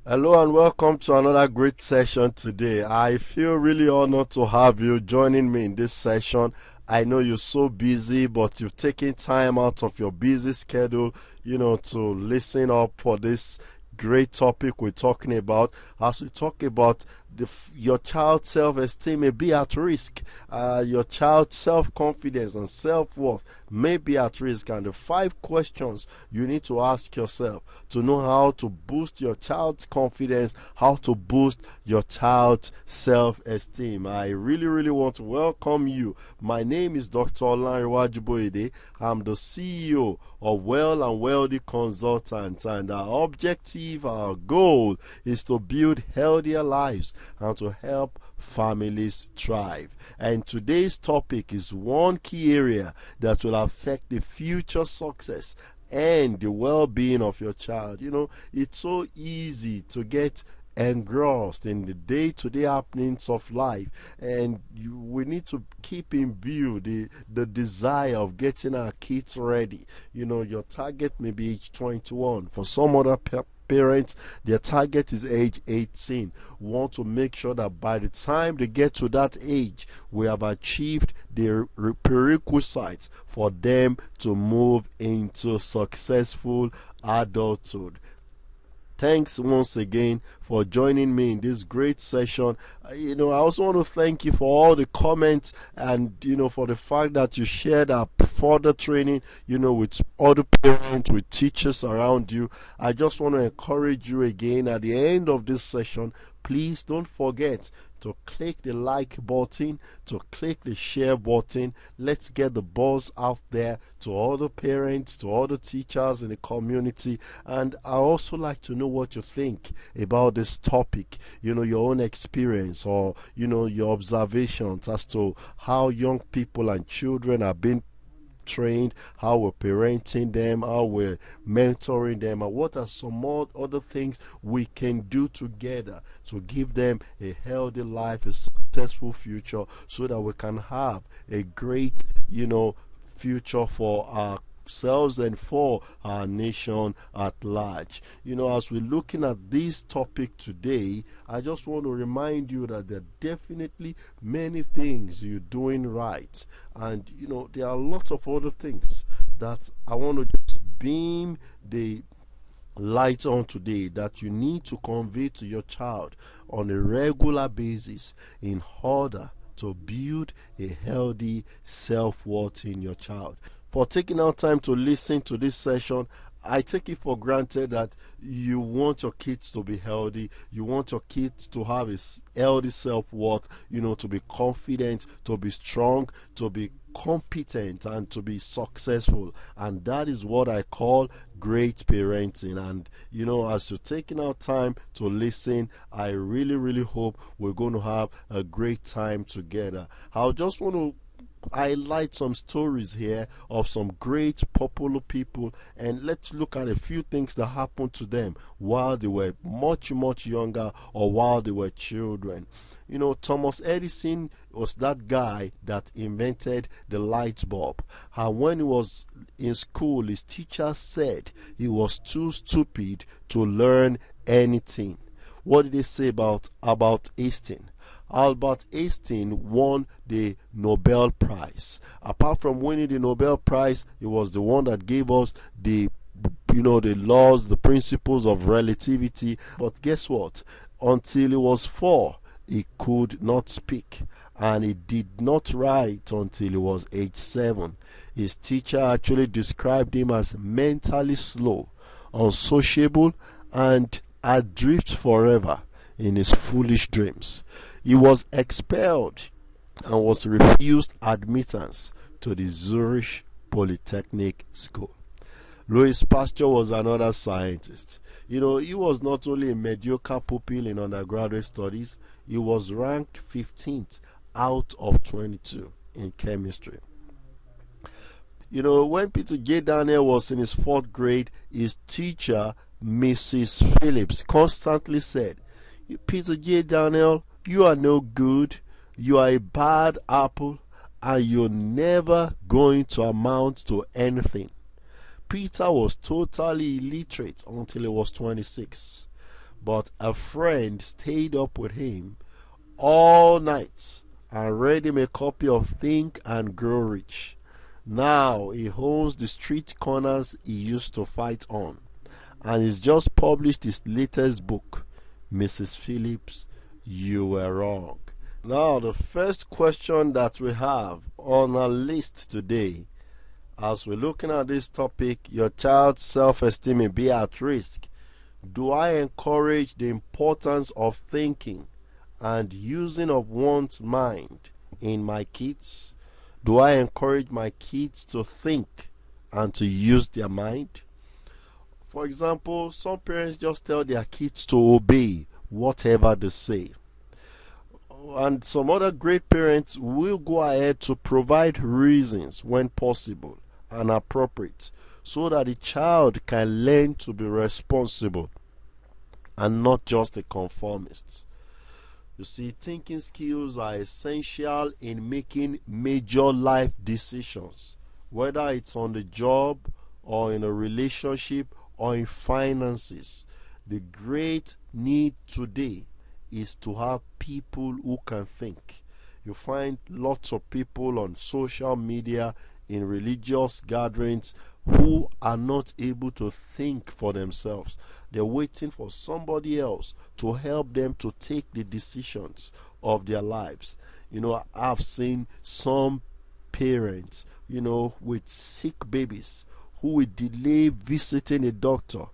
Hello and welcome to another great session today. I feel really honored to have you joining me in this session. I know you're so busy, but you've taken time out of your busy schedule, to listen up for this great topic we're talking about. As we talk about your child's self-esteem may be at risk, your child's self-confidence and self-worth may be at risk, and the 5 questions you need to ask yourself to know how to boost your child's confidence, how to boost your child's self-esteem. I really want to welcome you. My name is Dr. Olanriwajuboide. I'm the CEO of Well and Wealthy Consultants, and our objective, our goal is to build healthier lives and to help families thrive. And today's topic is one key area that will affect the future success and the well-being of your child. It's so easy to get engrossed in the day-to-day happenings of life, and we need to keep in view the desire of getting our kids ready. Your target may be age 21. For some other parents, their target is age 18. We want to make sure that by the time they get to that age, we have achieved the prerequisites for them to move into successful adulthood. Thanks once again for joining me in this great session. I also want to thank you for all the comments and, for the fact that you shared our further training, with other parents, with teachers around you. I just want to encourage you again at the end of this session. Please don't forget to click the like button, to click the share button. Let's get the buzz out there to other parents, to other teachers in the community. And I also like to know what you think about this topic, your own experience, or your observations as to how young people and children are being trained, how we're parenting them, how we're mentoring them, and what are some more other things we can do together to give them a healthy life, a successful future, so that we can have a great, future for ourselves and for our nation at large. As we're looking at this topic today, I just want to remind you that there are definitely many things you're doing right, and there are lots of other things that I want to just beam the light on today that you need to convey to your child on a regular basis in order to build a healthy self-worth in your child. For taking out time to listen to this session, I take it for granted that you want your kids to be healthy. You want your kids to have a healthy self-worth, to be confident, to be strong, to be competent, and to be successful. And that is what I call great parenting. And as you're taking out time to listen, I really hope we're going to have a great time together. I just want to highlight some stories here of some great popular people, and let's look at a few things that happened to them while they were much younger or while they were children. Thomas Edison was that guy that invented the light bulb. And when he was in school, his teacher said he was too stupid to learn anything. What did they say about Einstein? Albert Einstein won the Nobel Prize. Apart from winning the Nobel Prize, he was the one that gave us the laws, the principles of relativity. But guess what? Until he was 4, he could not speak, and he did not write until he was age 7. His teacher actually described him as mentally slow, unsociable, and adrift forever in his foolish dreams. He was expelled and was refused admittance to the Zurich Polytechnic School. Louis Pasteur was another scientist. He was not only a mediocre pupil in undergraduate studies, he was ranked 15th out of 22 in chemistry. When Peter J. Daniel was in his 4th grade, his teacher, Mrs. Phillips, constantly said, "Peter J. Daniel, you are no good, you are a bad apple, and you're never going to amount to anything." Peter was totally illiterate until he was 26. but a friend stayed up with him all night and read him a copy of Think and Grow Rich. Now he owns the street corners he used to fight on, and he's just published his latest book, Mrs. Phillips, You Were Wrong. Now, the first question that we have on our list today, as we're looking at this topic, your child's self-esteem may be at risk. Do I encourage the importance of thinking and using of one's mind in my kids? Do I encourage my kids to think and to use their mind? For example, some parents just tell their kids to obey whatever they say. And some other great parents will go ahead to provide reasons when possible and appropriate so that the child can learn to be responsible and not just a conformist. You see, thinking skills are essential in making major life decisions, whether it's on the job or in a relationship or in finances. The great need today is to have people who can think. You find lots of people on social media, in religious gatherings, who are not able to think for themselves. They're waiting for somebody else to help them to take the decisions of their lives. I've seen some parents, with sick babies who will delay visiting a doctor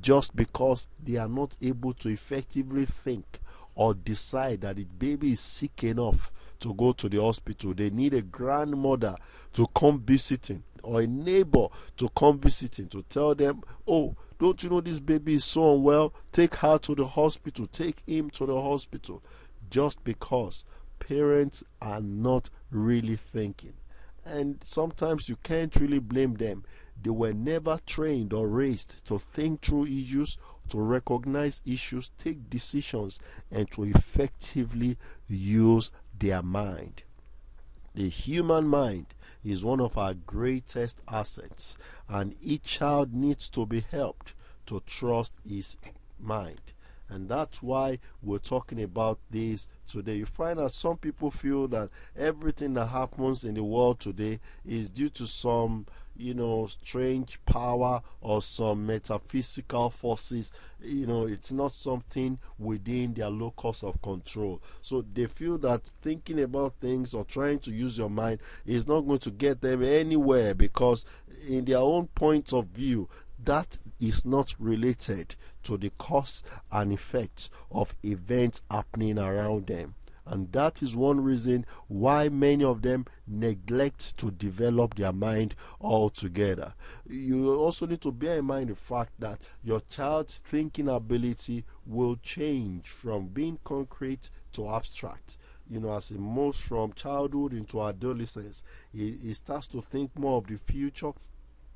just because they are not able to effectively think or decide that the baby is sick enough to go to the hospital. They need a grandmother to come visiting or a neighbor to come visiting to tell them, oh, don't you know this baby is so unwell? Take her to the hospital. Take him to the hospital. Just because parents are not really thinking. And sometimes you can't really blame them. They were never trained or raised to think through issues, to recognize issues, take decisions, and to effectively use their mind. The human mind is one of our greatest assets, and each child needs to be helped to trust his mind. And that's why we're talking about this today. You find that some people feel that everything that happens in the world today is due to some, strange power or some metaphysical forces. It's not something within their locus of control. So they feel that thinking about things or trying to use your mind is not going to get them anywhere, because in their own point of view, that is not related to the cause and effect of events happening around them. And that is one reason why many of them neglect to develop their mind altogether. You also need to bear in mind the fact that your child's thinking ability will change from being concrete to abstract. As it moves from childhood into adolescence, he starts to think more of the future.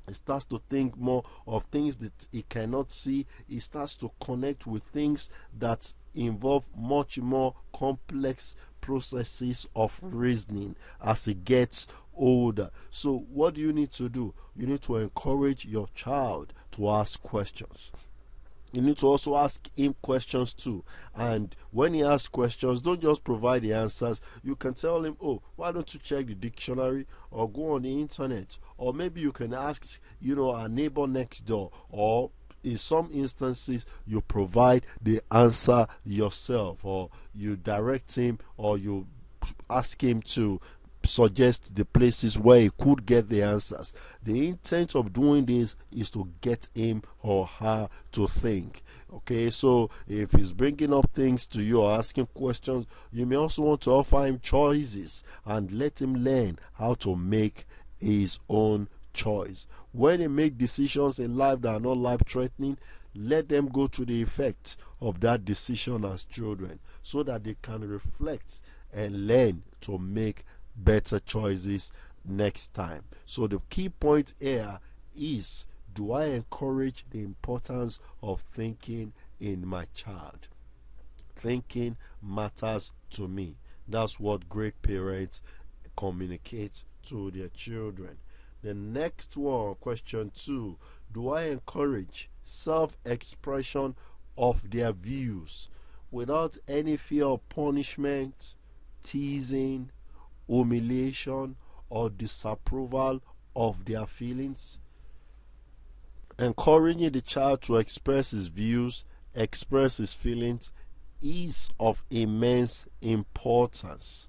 He starts to think more of things that he cannot see. He starts to connect with things that involve much more complex processes of reasoning as he gets older. So what do you need to do? You need to encourage your child to ask questions. You need to also ask him questions too. And when he asks questions, don't just provide the answers. You can tell him, oh, why don't you check the dictionary or go on the internet? Or maybe you can ask, a neighbor next door. Or in some instances, you provide the answer yourself, or you direct him, or you ask him to suggest the places where he could get the answers. The intent of doing this is to get him or her to think. Okay, so if he's bringing up things to you or asking questions, you may also want to offer him choices and let him learn how to make his own choice. When they make decisions in life that are not life-threatening, let them go through the effect of that decision as children so that they can reflect and learn to make better choices next time. So the key point here is, do I encourage the importance of thinking in my child? Thinking matters to me. That's what great parents communicate to their children. The next one, question 2, do I encourage self-expression of their views without any fear of punishment, teasing, humiliation, or disapproval of their feelings. Encouraging the child to express his views, express his feelings is of immense importance.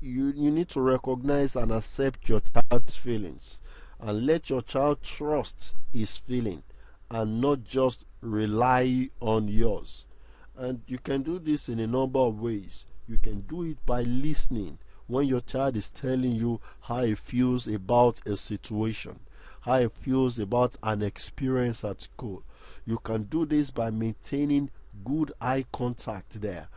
You need to recognize and accept your child's feelings and let your child trust his feeling and not just rely on yours. And you can do this in a number of ways. You can do it by listening when your child is telling you how he feels about a situation, how he feels about an experience at school. You can do this by maintaining good eye contact there,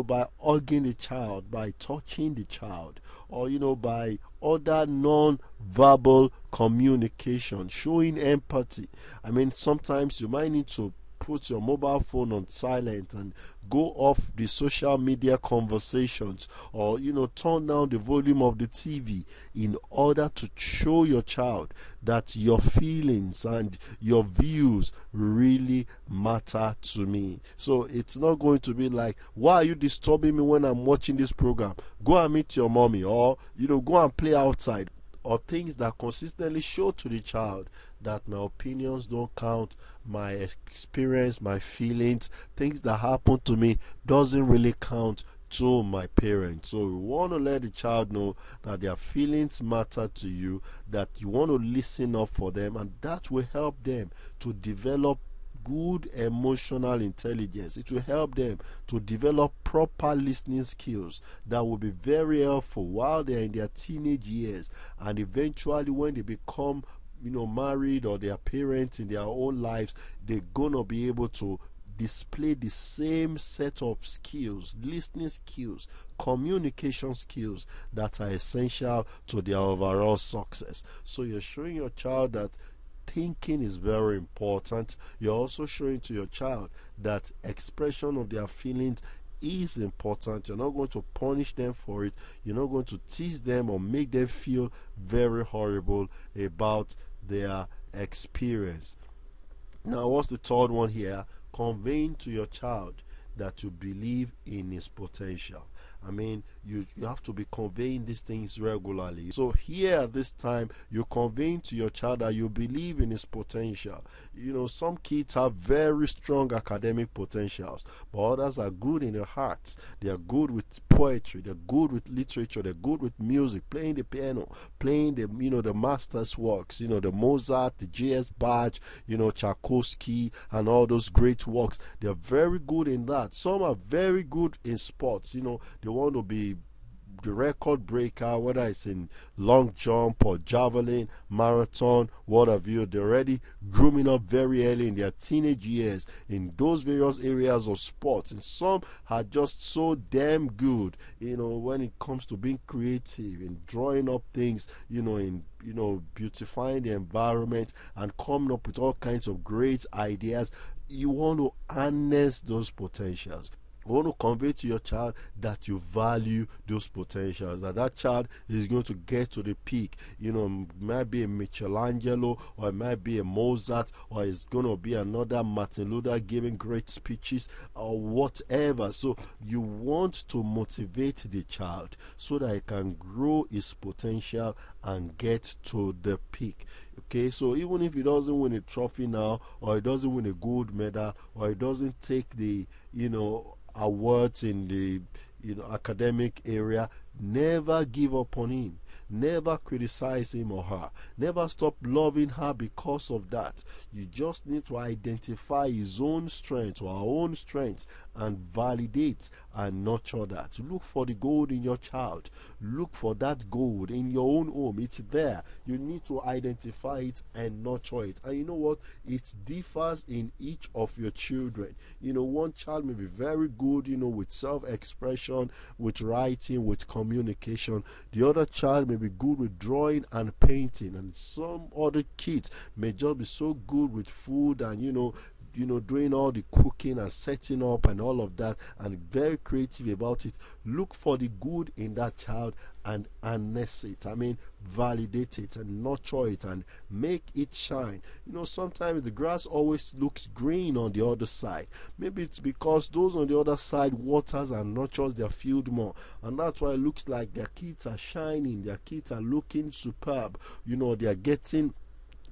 by hugging the child, by touching the child, or by other non-verbal communication, showing empathy. I mean, sometimes you might need to put your mobile phone on silent and go off the social media conversations, or turn down the volume of the TV in order to show your child that your feelings and your views really matter to me. So it's not going to be like, why are you disturbing me when I'm watching this program? Go and meet your mommy, or go and play outside, or things that consistently show to the child that my opinions don't count, my experience, my feelings, things that happen to me doesn't really count to my parents. So we want to let the child know that their feelings matter to you, that you want to listen up for them, and that will help them to develop good emotional intelligence. It will help them to develop proper listening skills that will be very helpful while they're in their teenage years, and eventually when they become married, or their parents in their own lives, they're gonna be able to display the same set of skills, listening skills, communication skills that are essential to their overall success. So you're showing your child that thinking is very important. You're also showing to your child that expression of their feelings is important. You're not going to punish them for it. You're not going to tease them or make them feel very horrible about their experience. Now, what's the third one here? Conveying to your child that you believe in his potential. I mean, you have to be conveying these things regularly. So here at this time, you're conveying to your child that you believe in his potential. Some kids have very strong academic potentials, but others are good in their hearts. They are good with poetry, they're good with literature, they're good with music, playing the piano, playing the master's works, the Mozart, the J.S. Bach, Tchaikovsky, and all those great works. They're very good in that. Some are very good in sports. They want to be the record breaker, whether it's in long jump or javelin, marathon, what have you. They're already grooming up very early in their teenage years in those various areas of sports. And some are just so damn good, when it comes to being creative and drawing up things, in beautifying the environment and coming up with all kinds of great ideas. You want to harness those potentials. You want to convey to your child that you value those potentials, that child is going to get to the peak. It might be a Michelangelo, or it might be a Mozart, or it's going to be another Martin Luther giving great speeches, or whatever. So you want to motivate the child so that he can grow his potential and get to the peak. Okay, so even if he doesn't win a trophy now, or he doesn't win a gold medal, or he doesn't take the awards in the academic area, never give up on him. Never criticize him or her. Never stop loving her because of that. You just need to identify his own strength or her own strength and validate and nurture that. Look for the gold in your child. Look for that gold in your own home. It's there. You need to identify it and nurture it. And you know what? It differs in each of your children. One child may be very good, with self-expression, with writing, with communication. The other child may be good with drawing and painting, and some other kids may just be so good with food and doing all the cooking and setting up and all of that, and very creative about it. Look for the good in that child and harness it. Validate it and nurture it and make it shine. Sometimes the grass always looks green on the other side. Maybe it's because those on the other side waters and nurtures their field more, and that's why it looks like their kids are shining, their kids are looking superb. They are getting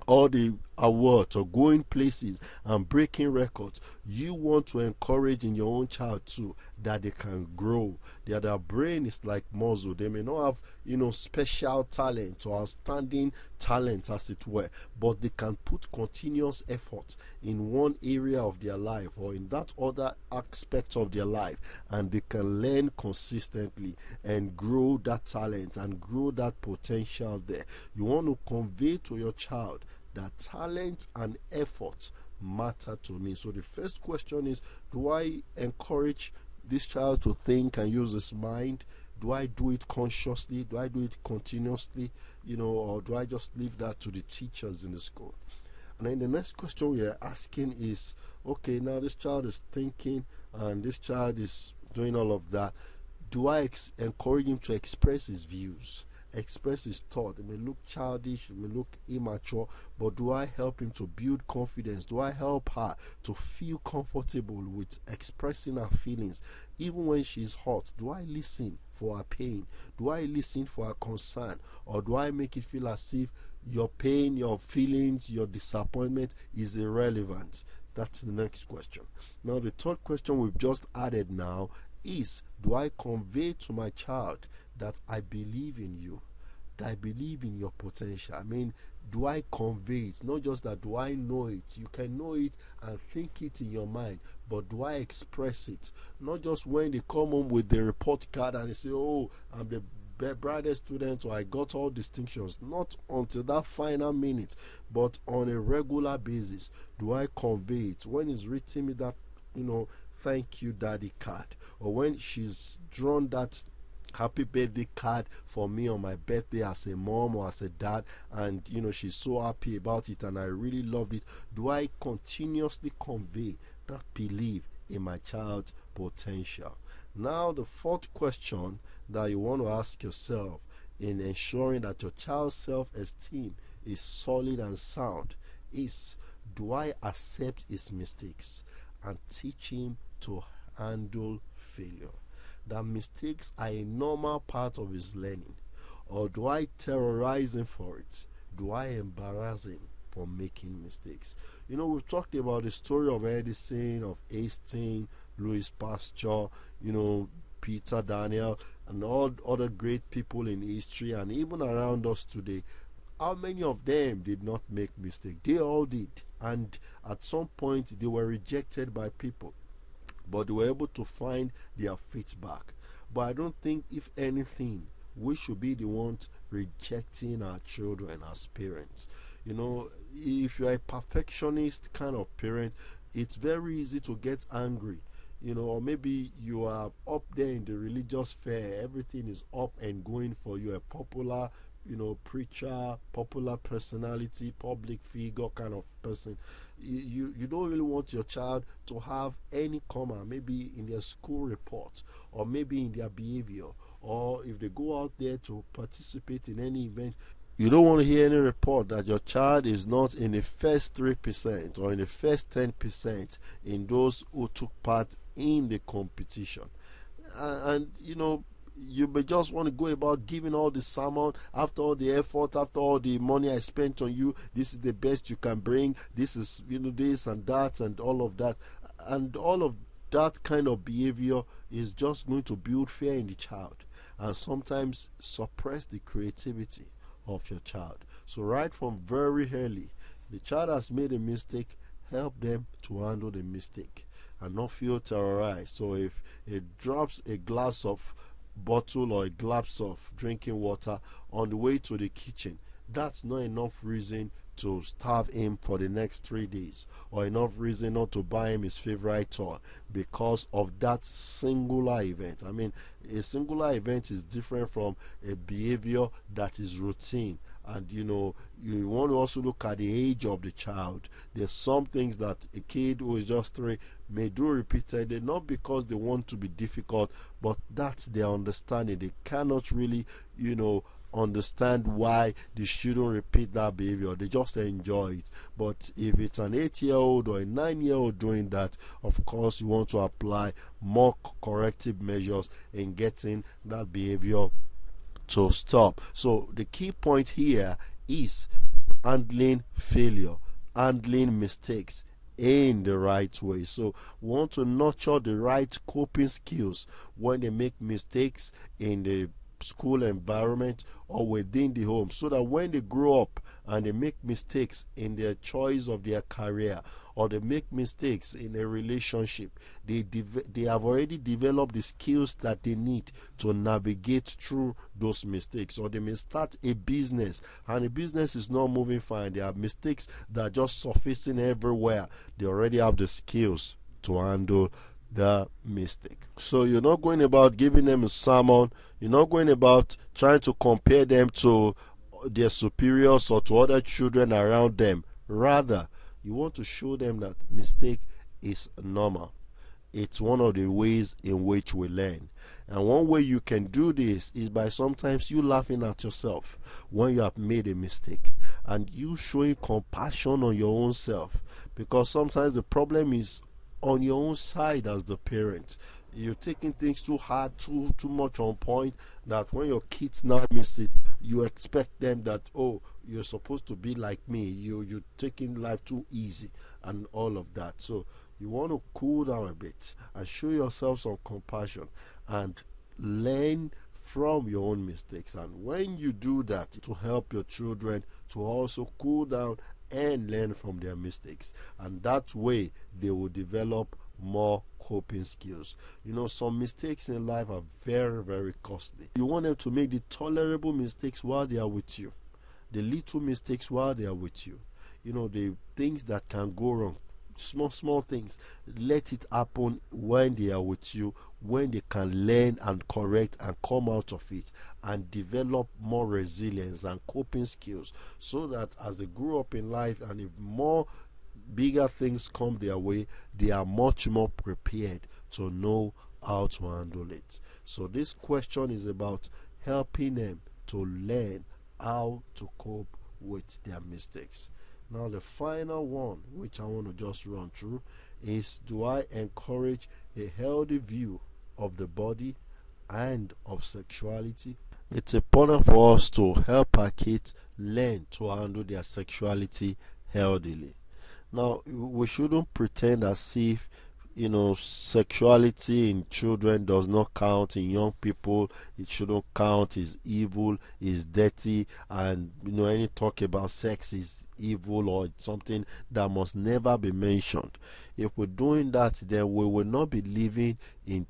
all the awards or going places and breaking records. You want to encourage in your own child too that they can grow. Their brain is like muscle. They may not have special talent or outstanding talent, as it were, but they can put continuous effort in one area of their life or in that other aspect of their life, and they can learn consistently and grow that talent and grow that potential there. You want to convey to your child that talent and effort matter to me. So the first question is, do I encourage this child to think and use his mind? Do I do it consciously? Do I do it continuously? Or do I just leave that to the teachers in the school? And then the next question we are asking is, okay, now this child is thinking and this child is doing all of that. Do I encourage him to express his views, express his thought? It may look childish, it may look immature, but do I help him to build confidence? Do I help her to feel comfortable with expressing her feelings? Even when she's hurt, do I listen for her pain? Do I listen for her concern? Or do I make it feel as if your pain, your feelings, your disappointment is irrelevant? That's the next question. Now the third question we've just added now is, do I convey to my child that I believe in you, that I believe in your potential? Do I convey it? Not just that do I know it. You can know it and think it in your mind, but do I express it? Not just when they come home with the report card and they say, oh, I'm the brightest student, or I got all distinctions. Not until that final minute, but on a regular basis. Do I convey it? When he's written me that, thank you daddy card, or when she's drawn that happy birthday card for me on my birthday as a mom or as a dad, and she's so happy about it and I really loved it, do I continuously convey that belief in my child's potential? Now the fourth question that you want to ask yourself in ensuring that your child's self-esteem is solid and sound is, do I accept his mistakes and teach him to handle failure? That mistakes are a normal part of his learning, or do I terrorize him for it? Do I embarrass him for making mistakes? We've talked about the story of Edison, of Einstein, Louis Pasteur, Peter Daniel, and all other great people in history and even around us today. How many of them did not make mistakes? They all did, and at some point they were rejected by people, but they were able to find their feet back. But I don't think, if anything, we should be the ones rejecting our children as parents. If you're a perfectionist kind of parent, it's very easy to get angry. Or maybe you are up there in the religious fair, everything is up and going for you, a popular preacher, popular personality, public figure kind of person. You don't really want your child to have any comma, maybe in their school report, or maybe in their behavior, or if they go out there to participate in any event. You don't want to hear any report that your child is not in the first 3% or in the first 10% in those who took part in the competition. And you may just want to go about giving all the sermon after all the effort, after all the money I spent on you. This is the best you can bring. This is this and that and all of that, and all of that kind of behavior is just going to build fear in the child and sometimes suppress the creativity of your child. So right from very early, the child has made a mistake, help them to handle the mistake and not feel terrorized. So if it drops a glass of bottle or a glass of drinking water on the way to the kitchen, that's not enough reason to starve him for the next 3 days, or enough reason not to buy him his favorite toy because of that singular event. A singular event is different from a behavior that is routine. And you want to also look at the age of the child. There's some things that a kid who is just 3 may do repeatedly, not because they want to be difficult, but that's their understanding. They cannot really understand why they shouldn't repeat that behavior. They just enjoy it. But if it's an 8-year-old or a 9-year-old doing that, of course you want to apply more corrective measures in getting that behavior to stop. So the key point here is handling failure, handling mistakes in the right way. So we want to nurture the right coping skills when they make mistakes in the school environment or within the home, so that when they grow up and they make mistakes in their choice of their career, or they make mistakes in a relationship, they have already developed the skills that they need to navigate through those mistakes. Or they may start a business and the business is not moving fine. They have mistakes that are just surfacing everywhere. They already have the skills to handle the mistake. So you're not going about giving them a sermon. You're not going about trying to compare them to their superiors or to other children around them. Rather, you want to show them that mistake is normal. It's one of the ways in which we learn. And one way you can do this is by sometimes you laughing at yourself when you have made a mistake, and you showing compassion on your own self, because sometimes the problem is on your own side as the parent. You're taking things too hard, too much on point, that when your kids now miss it, you expect them that, oh, you're supposed to be like me, you're taking life too easy and all of that. So you want to cool down a bit and show yourself some compassion and learn from your own mistakes. And when you do that, to help your children to also cool down and learn from their mistakes, and that way they will develop more coping skills. Some mistakes in life are very, very costly. You want them to make the tolerable mistakes while they are with you, the little mistakes while they are with you, the things that can go wrong, small things. Let it happen when they are with you, when they can learn and correct and come out of it and develop more resilience and coping skills, so that as they grow up in life and if more bigger things come their way, they are much more prepared to know how to handle it. So this question is about helping them to learn how to cope with their mistakes. Now the final one, which I want to just run through, is: do I encourage a healthy view of the body and of sexuality? It's important for us to help our kids learn to handle their sexuality healthily. Now, we shouldn't pretend as if sexuality in children does not count. In young people, it shouldn't count, is evil, is dirty, and any talk about sex is evil or it's something that must never be mentioned. If we're doing that, then we will not be living in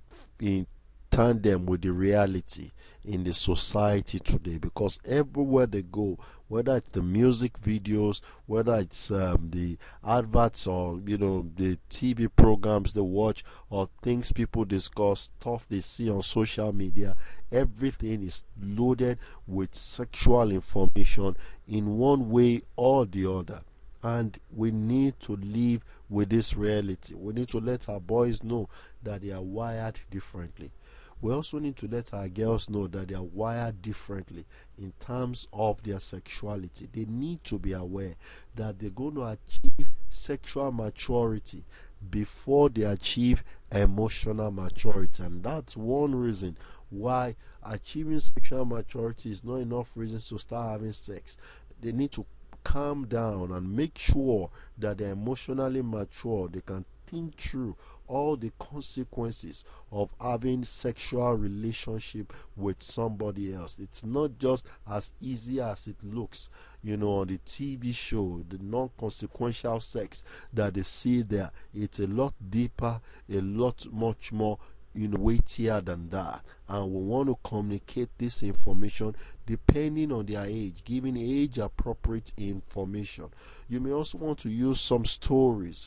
tandem with the reality in the society today, because everywhere they go, whether it's the music videos, whether it's the adverts, or the TV programs they watch, or things people discuss, stuff they see on social media, everything is loaded with sexual information in one way or the other. And we need to live with this reality. We need to let our boys know that they are wired differently. We also need to let our girls know that they are wired differently in terms of their sexuality. They need to be aware that they're going to achieve sexual maturity before they achieve emotional maturity. And that's one reason why achieving sexual maturity is not enough reasons to start having sex. They need to calm down and make sure that they're emotionally mature. They can think through all the consequences of having sexual relationship with somebody else. It's not just as easy as it looks, on the TV show, the non-consequential sex that they see there. It's a lot deeper, a lot much more, weightier than that, and we want to communicate this information depending on their age, giving age appropriate information. You may also want to use some stories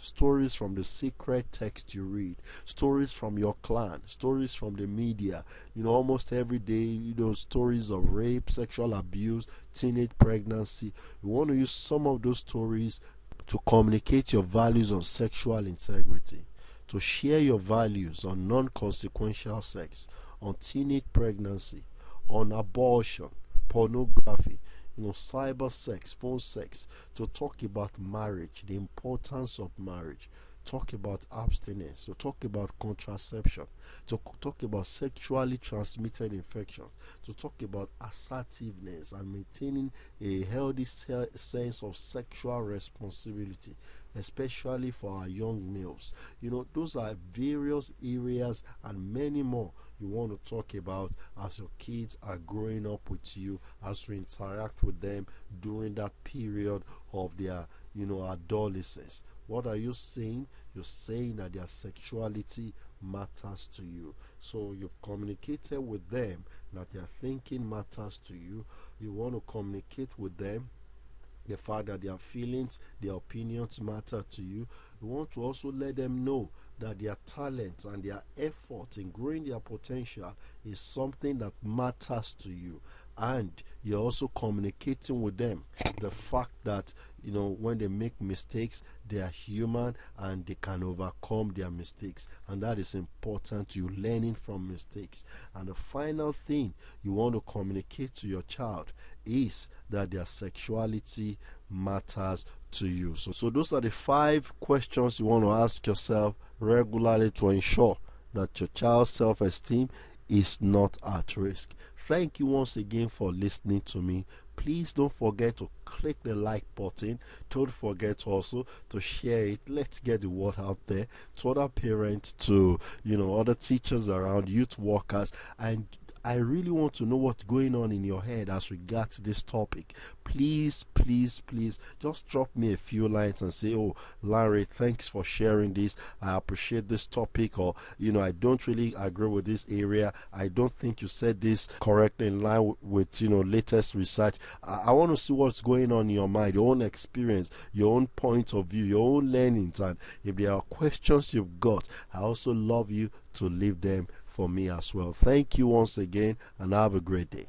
from the secret text you read, stories from your clan, stories from the media. Almost every day, stories of rape, sexual abuse, teenage pregnancy. You want to use some of those stories to communicate your values on sexual integrity, to share your values on non-consequential sex, on teenage pregnancy, on abortion, pornography, cyber sex, phone sex, to talk about marriage, the importance of marriage, talk about abstinence, to talk about contraception, to talk about sexually transmitted infections, to talk about assertiveness and maintaining a healthy sense of sexual responsibility, especially for our young males. Those are various areas and many more you want to talk about as your kids are growing up with you, as you interact with them during that period of their adolescence. What are you saying? You're saying that their sexuality matters to you. So you've communicated with them that their thinking matters to you. You want to communicate with them the fact that their feelings, their opinions matter to you. You want to also let them know that their talent and their effort in growing their potential is something that matters to you. And you're also communicating with them the fact that when they make mistakes, they are human and they can overcome their mistakes, and that is important to you, learning from mistakes. And the final thing you want to communicate to your child is that their sexuality matters to you. So those are the 5 questions you want to ask yourself regularly to ensure that your child's self-esteem is not at risk. Thank you once again for listening to me. Please don't forget to click the like button. Don't forget also to share it. Let's get the word out there to other parents, to other teachers around, youth workers. And I really want to know what's going on in your head as regards to this topic. Please, please, please, just drop me a few lines and say, oh, Larry, thanks for sharing this. I appreciate this topic, or, I don't really agree with this area. I don't think you said this correctly in line with latest research. I want to see what's going on in your mind, your own experience, your own point of view, your own learnings. And if there are questions you've got, I also love you to leave them for me as well. Thank you once again, and have a great day.